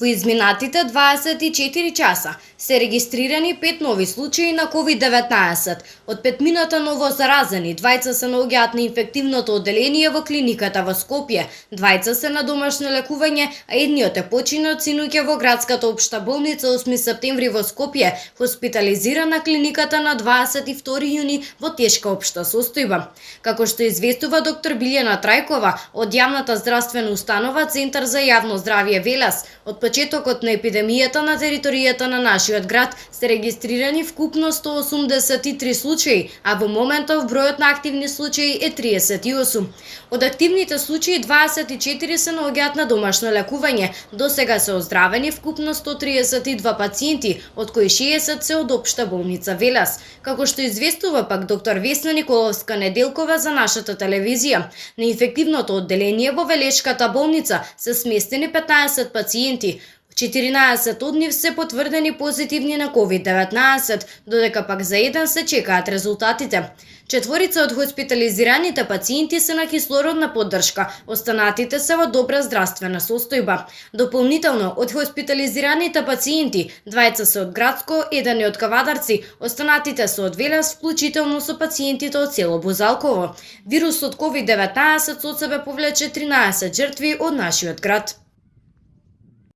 Во изминатите 24 часа се регистрирани 5 нови случаи на COVID-19. Од 5 ново заразени, 2 се наоѓаат на инфективното одделение во клиниката во Скопје, 2 се на домашно лекување, а едниот е починат синоќа во градската општа болница 8 септември во Скопје, хоспитализиран на клиниката на 22 јуни во тешка општа состојба. Како што известува доктор Билјана Трајкова од јавната здравствена установа Центар за јавно здравје Велес, од почетокот на епидемијата на територијата на нашиот град се регистрирани вкупно 183 случаи, а во моментов бројот на активни случаи е 38. Од активните случаи 24 се наоѓаат на домашно лекување. До сега се оздравени вкупно 132 пациенти, од кои 60 се од општа болница Велес. Како што известува пак доктор Весна Николовска Неделкова за нашата телевизија, на инфективното одделение во Велешката болница се сместени 15 пациенти. 14 од нив се потврдени позитивни на COVID-19, додека пак за еден се чекаат резултатите. 4 од хоспитализираните пациенти се на кислородна поддршка, останатите се во добра здравствена состојба. Дополнително, од хоспитализираните пациенти, 2 се од Градско, 1 е од Кавадарци, останатите се од Велес, вклучително со пациентите од село Бузалково. Вирусот COVID-19 со себе повлече 13 жртви од нашиот град.